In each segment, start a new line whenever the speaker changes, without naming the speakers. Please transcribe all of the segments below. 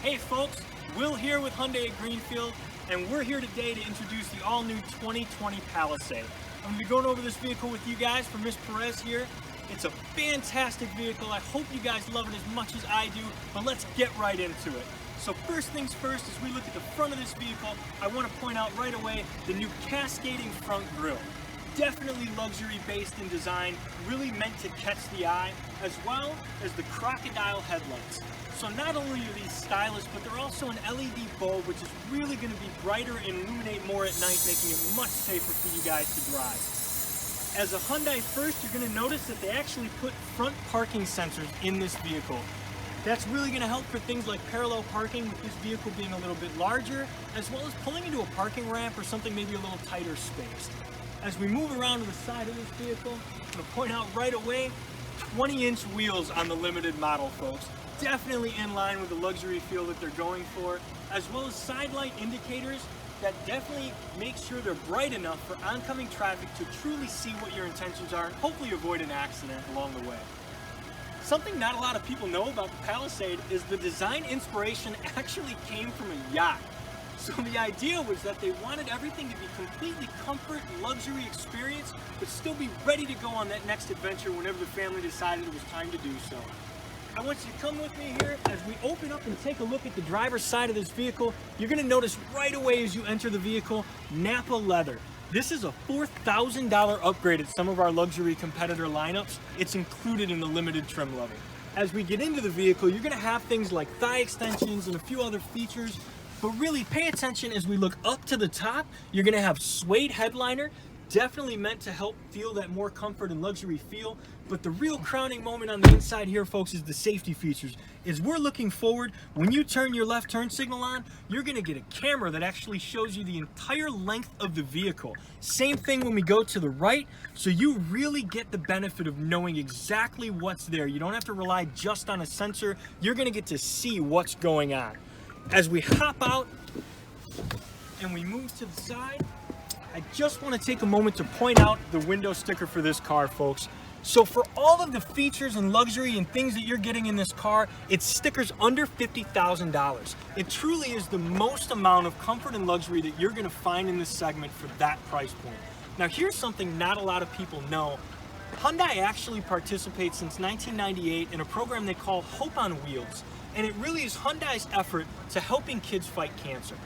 Hey folks, Will here with Hyundai at Greenfield, and we're here today to introduce the all-new 2020 Palisade. I'm going to be going over this vehicle with you guys for Miss Perez here. It's a fantastic vehicle. I hope you guys love it as much as I do, but let's get right into it. So first things first, as we look at the front of this vehicle, I want to point out right away the new cascading front grille. Definitely luxury based in design, really meant to catch the eye, as well as the crocodile headlights. So not only are these stylish, but they're also an LED bulb, which is really going to be brighter and illuminate more at night, making it much safer for you guys to drive. As a Hyundai first, you're going to notice that they actually put front parking sensors in this vehicle. That's really going to help for things like parallel parking, with this vehicle being a little bit larger, as well as pulling into a parking ramp or something maybe a little tighter spaced. As we move around to the side of this vehicle, I'm going to point out right away, 20-inch wheels on the limited model, folks. Definitely in line with the luxury feel that they're going for, as well as side light indicators that definitely make sure they're bright enough for oncoming traffic to truly see what your intentions are and hopefully avoid an accident along the way. Something not a lot of people know about the Palisade is the design inspiration actually came from a yacht. So the idea was that they wanted everything to be completely comfort, luxury experience, but still be ready to go on that next adventure whenever the family decided it was time to do so. I want you to come with me here as we open up and take a look at the driver's side of this vehicle. You're going to notice right away as you enter the vehicle, Nappa leather. This is a $4,000 upgrade at some of our luxury competitor lineups. It's included in the limited trim level. As we get into the vehicle, you're going to have things like thigh extensions and a few other features, but really pay attention as we look up to the top. You're going to have suede headliner, definitely meant to help feel that more comfort and luxury feel. But the real crowning moment on the inside here, folks, is the safety features. As we're looking forward, when you turn your left turn signal on, you're going to get a camera that actually shows you the entire length of the vehicle. Same thing when we go to the right, so you really get the benefit of knowing exactly what's there. You don't have to rely just on a sensor. You're going to get to see what's going on. As we hop out and we move to the side, I just want to take a moment to point out the window sticker for this car, folks. So for all of the features and luxury and things that you're getting in this car, it's stickers under $50,000. It truly is the most amount of comfort and luxury that you're going to find in this segment for that price point. Now here's something not a lot of people know. Hyundai actually participates since 1998 in a program they call Hope on Wheels. And it really is Hyundai's effort to helping kids fight cancer.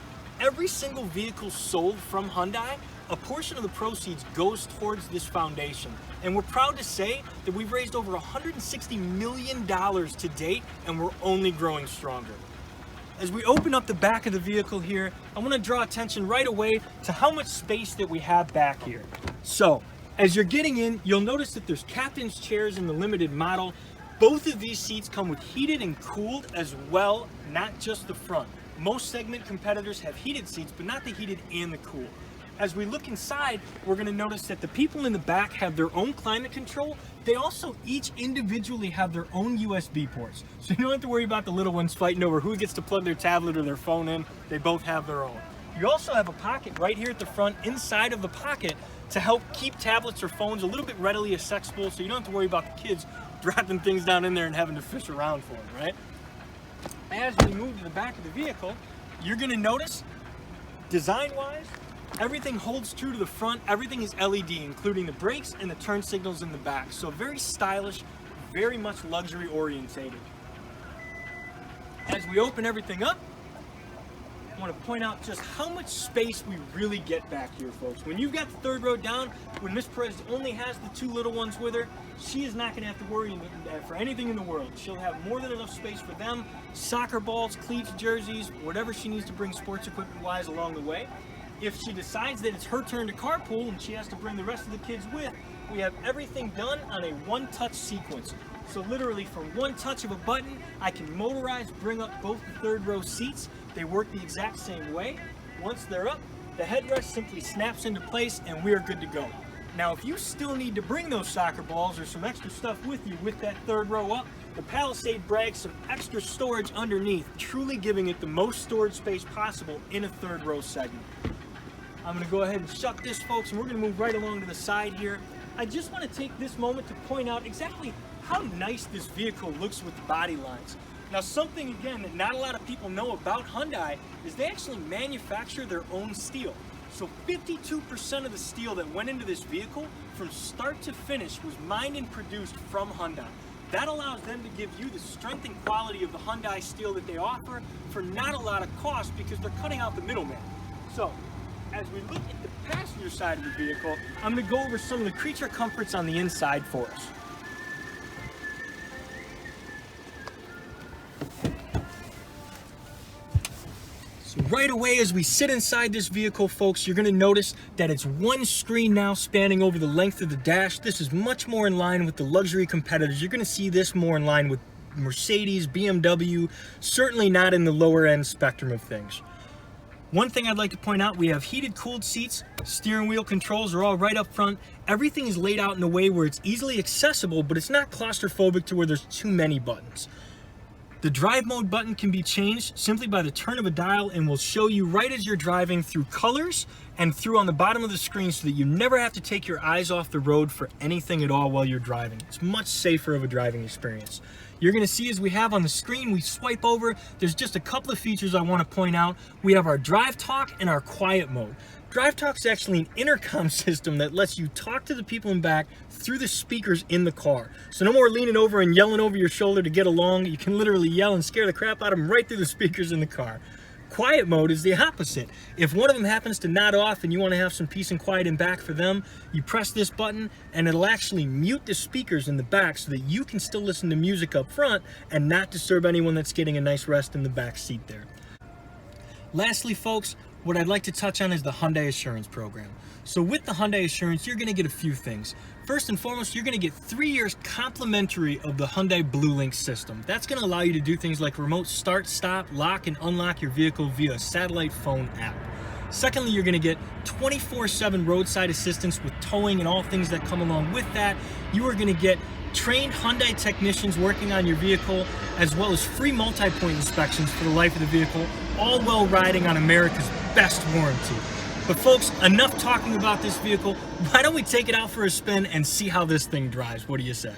Every single vehicle sold from Hyundai, a portion of the proceeds goes towards this foundation. And we're proud to say that we've raised over $160 million to date, and we're only growing stronger. As we open up the back of the vehicle here, I want to draw attention right away to how much space that we have back here. So, as you're getting in, you'll notice that there's captain's chairs in the limited model. Both of these seats come with heated and cooled as well, not just the front. Most segment competitors have heated seats, but not the heated and the cool. As we look inside, we're going to notice that the people in the back have their own climate control. They also each individually have their own USB ports. So you don't have to worry about the little ones fighting over who gets to plug their tablet or their phone in. They both have their own. You also have a pocket right here at the front, inside of the pocket, to help keep tablets or phones a little bit readily accessible, so you don't have to worry about the kids dropping things down in there and having to fish around for them, right? As we move to the back of the vehicle, you're going to notice, design-wise, everything holds true to the front. Everything is LED, including the brakes and the turn signals in the back. So very stylish, very much luxury orientated. As we open everything up, I want to point out just how much space we really get back here, folks. When you've got the third row down, when Miss Perez only has the two little ones with her, she is not going to have to worry for anything in the world. She'll have more than enough space for them, soccer balls, cleats, jerseys, whatever she needs to bring sports equipment-wise along the way. If she decides that it's her turn to carpool and she has to bring the rest of the kids with, we have everything done on a one-touch sequence. So literally from one touch of a button, I can motorize, bring up both the third row seats. They work the exact same way. Once they're up, the headrest simply snaps into place and we are good to go. Now, if you still need to bring those soccer balls or some extra stuff with you with that third row up, the Palisade brags some extra storage underneath, truly giving it the most storage space possible in a third row segment. I'm going to go ahead and shut this, folks, and we're going to move right along to the side here. I just want to take this moment to point out exactly how nice this vehicle looks with the body lines. Now something again that not a lot of people know about Hyundai is they actually manufacture their own steel. So 52% of the steel that went into this vehicle from start to finish was mined and produced from Hyundai. That allows them to give you the strength and quality of the Hyundai steel that they offer for not a lot of cost because they're cutting out the middleman. So as we look at the passenger side of the vehicle, I'm going to go over some of the creature comforts on the inside for us. So right away as we sit inside this vehicle, folks, you're going to notice that it's one screen now spanning over the length of the dash. This is much more in line with the luxury competitors. You're going to see this more in line with Mercedes, BMW, certainly not in the lower end spectrum of things. One thing I'd like to point out, we have heated cooled seats, steering wheel controls are all right up front. Everything is laid out in a way where it's easily accessible, but it's not claustrophobic to where there's too many buttons. The drive mode button can be changed simply by the turn of a dial and will show you right as you're driving through colors and through on the bottom of the screen so that you never have to take your eyes off the road for anything at all while you're driving. It's much safer of a driving experience. You're going to see as we have on the screen, we swipe over, there's just a couple of features I want to point out. We have our drive talk and our quiet mode. Drive Talk is actually an intercom system that lets you talk to the people in back through the speakers in the car. So no more leaning over and yelling over your shoulder to get along. You can literally yell and scare the crap out of them right through the speakers in the car. Quiet mode is the opposite. If one of them happens to nod off and you want to have some peace and quiet in back for them, you press this button and it'll actually mute the speakers in the back so that you can still listen to music up front and not disturb anyone that's getting a nice rest in the back seat there. Lastly, folks, what I'd like to touch on is the Hyundai Assurance Program. So with the Hyundai Assurance, you're going to get a few things. First and foremost, you're going to get 3 years complimentary of the Hyundai BlueLink system. That's going to allow you to do things like remote start, stop, lock, and unlock your vehicle via a satellite phone app. Secondly, you're going to get 24/7 roadside assistance with towing and all things that come along with that. You are going to get trained Hyundai technicians working on your vehicle, as well as free multi-point inspections for the life of the vehicle, all while riding on America's best warranty. But folks, enough talking about this vehicle. Why don't we take it out for a spin and see how this thing drives? What do you say?